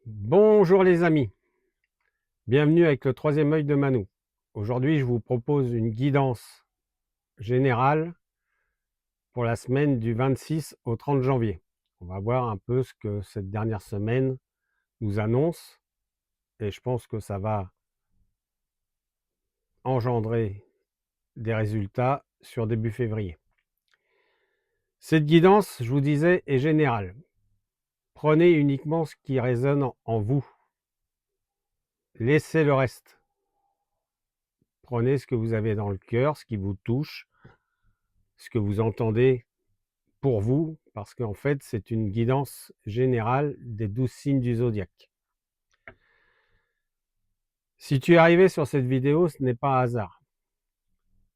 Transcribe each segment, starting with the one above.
Bonjour les amis, bienvenue avec le troisième œil de Manou. Aujourd'hui, je vous propose une guidance générale pour la semaine du 26 au 30 janvier. On va voir un peu ce que cette dernière semaine nous annonce et je pense que ça va engendrer des résultats sur début février. Cette guidance, je vous disais, est générale. Prenez uniquement ce qui résonne en vous. Laissez le reste. Prenez ce que vous avez dans le cœur, ce qui vous touche, ce que vous entendez pour vous, parce qu'en fait, c'est une guidance générale des 12 signes du zodiaque. Si tu es arrivé sur cette vidéo, ce n'est pas un hasard.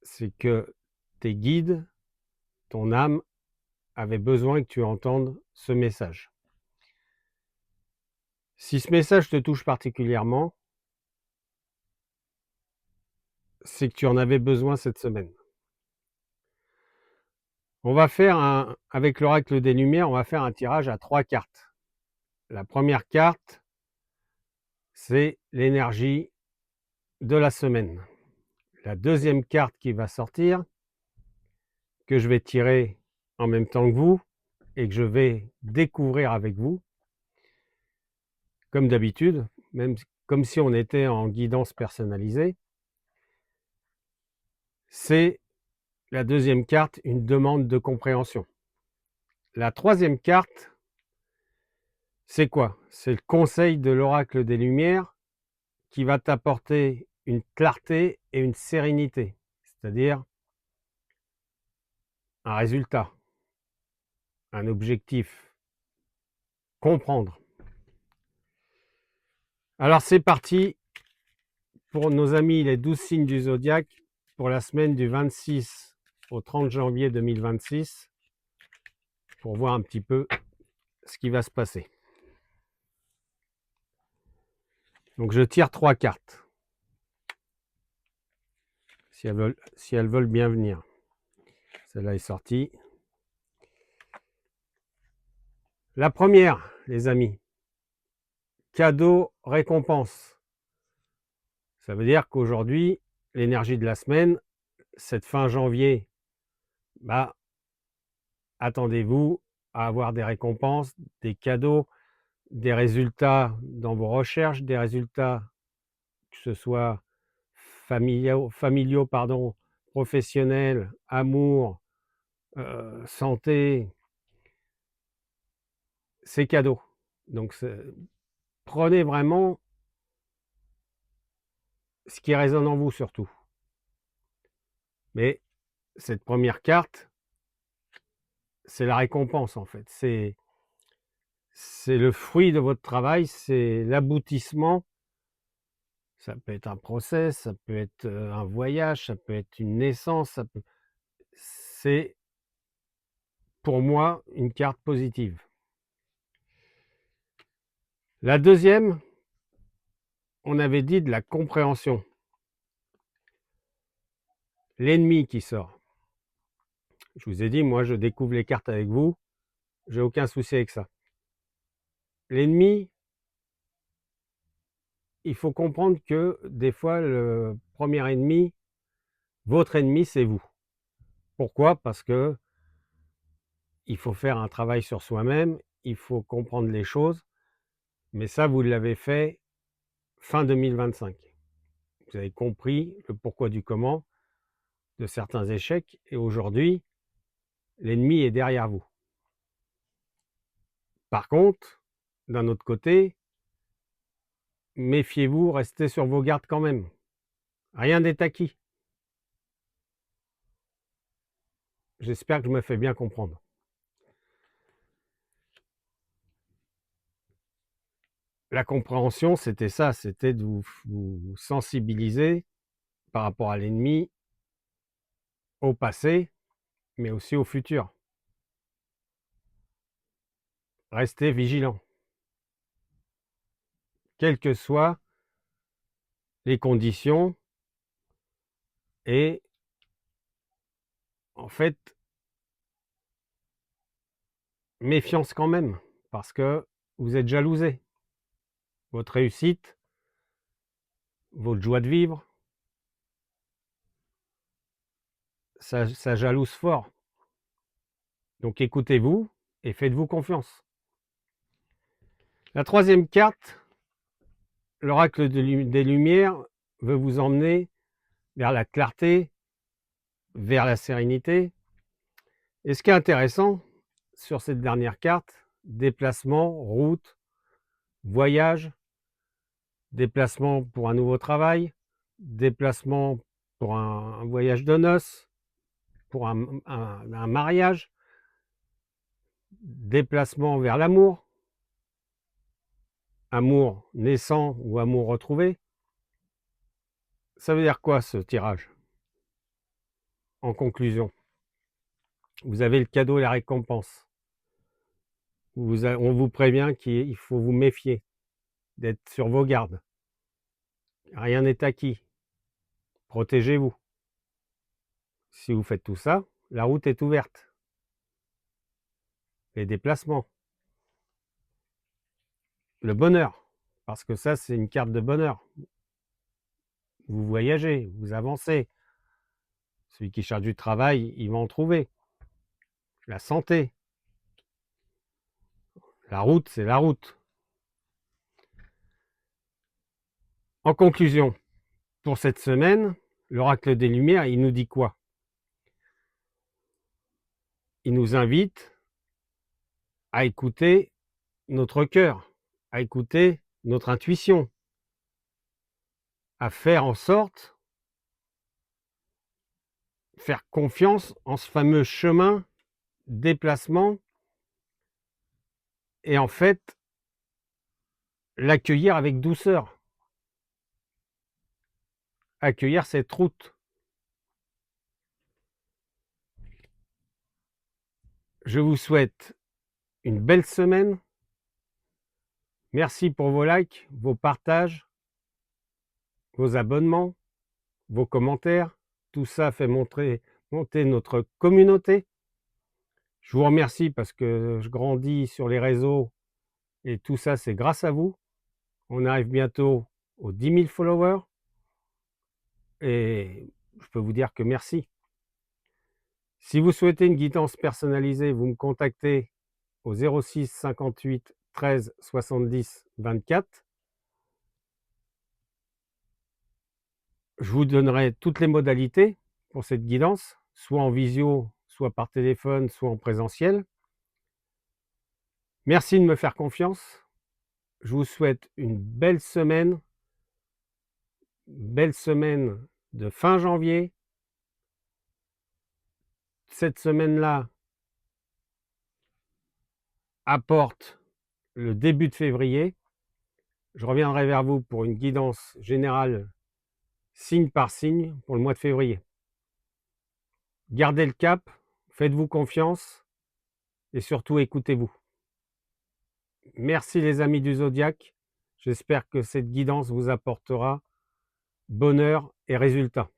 C'est que tes guides, ton âme, avaient besoin que tu entendes ce message. Si ce message te touche particulièrement, c'est que tu en avais besoin cette semaine. On va faire avec l'oracle des Lumières, on va faire un tirage à 3 cartes. La première carte, c'est l'énergie de la semaine. La deuxième carte qui va sortir, que je vais tirer en même temps que vous et que je vais découvrir avec vous, comme d'habitude, même comme si on était en guidance personnalisée, c'est la deuxième carte, une demande de compréhension. La troisième carte, c'est quoi? C'est le conseil de l'oracle des Lumières qui va t'apporter une clarté et une sérénité, c'est-à-dire un résultat, un objectif, comprendre. Alors c'est parti pour nos amis les 12 signes du zodiaque pour la semaine du 26 au 30 janvier 2026 pour voir un petit peu ce qui va se passer. Donc je tire 3 cartes si elles veulent bien venir. Celle-là est sortie. La première, les amis, cadeau récompense. Ça veut dire qu'aujourd'hui, l'énergie de la semaine, cette fin janvier, attendez-vous à avoir des récompenses, des cadeaux, des résultats dans vos recherches, des résultats que ce soit familiaux, professionnels, amour, santé, c'est cadeau. Donc prenez vraiment ce qui résonne en vous surtout. Mais cette première carte, c'est la récompense en fait. C'est le fruit de votre travail, c'est l'aboutissement. Ça peut être un process, ça peut être un voyage, ça peut être une naissance, c'est pour moi une carte positive. La deuxième, on avait dit de la compréhension. L'ennemi qui sort. Je vous ai dit, moi je découvre les cartes avec vous, j'ai aucun souci avec ça. L'ennemi, il faut comprendre que des fois le premier ennemi, votre ennemi, c'est vous. Pourquoi? Parce que il faut faire un travail sur soi-même, il faut comprendre les choses, mais ça vous l'avez fait fin 2025. Vous avez compris le pourquoi du comment de certains échecs et aujourd'hui, l'ennemi est derrière vous. Par contre, d'un autre côté, méfiez-vous, restez sur vos gardes quand même. Rien n'est acquis. J'espère que je me fais bien comprendre. La compréhension, c'était ça, c'était de vous sensibiliser par rapport à l'ennemi, au passé, mais aussi au futur. Restez vigilant, quelles que soient les conditions, et en fait, méfiance quand même, parce que vous êtes jalousé. votre réussite, votre joie de vivre, ça jalouse fort. Donc écoutez-vous et faites-vous confiance. La troisième carte, l'oracle des Lumières, veut vous emmener vers la clarté, vers la sérénité. Et ce qui est intéressant sur cette dernière carte, déplacement, route, voyage, déplacement pour un nouveau travail, déplacement pour un voyage de noces, pour un mariage, déplacement vers l'amour, amour naissant ou amour retrouvé. Ça veut dire quoi ce tirage? En conclusion, vous avez le cadeau et la récompense. On vous prévient qu'il faut vous méfier, d'être sur vos gardes. Rien n'est acquis. Protégez-vous. Si vous faites tout ça, la route est ouverte. Les déplacements. Le bonheur, parce que ça, c'est une carte de bonheur. Vous voyagez, vous avancez. Celui qui cherche du travail, il va en trouver. La santé. La route, c'est la route. En conclusion, pour cette semaine, l'oracle des Lumières, il nous dit quoi? Il nous invite à écouter notre cœur, à écouter notre intuition, à faire en sorte, faire confiance en ce fameux chemin, déplacement, et en fait, l'accueillir avec douceur. Accueillir cette route. Je vous souhaite une belle semaine. Merci pour vos likes, vos partages, vos abonnements, vos commentaires. Tout ça fait monter notre communauté. Je vous remercie parce que je grandis sur les réseaux et tout ça, c'est grâce à vous. On arrive bientôt aux 10 000 followers et je peux vous dire que merci. Si vous souhaitez une guidance personnalisée, vous me contactez au 06 58 13 70 24. Je vous donnerai toutes les modalités pour cette guidance, soit en visio, soit par téléphone, soit en présentiel. Merci de me faire confiance. Je vous souhaite une belle semaine de fin janvier. Cette semaine-là apporte le début de février. Je reviendrai vers vous pour une guidance générale signe par signe pour le mois de février. Gardez le cap, faites-vous confiance et surtout écoutez-vous. Merci les amis du Zodiaque. J'espère que cette guidance vous apportera bonheur et résultats.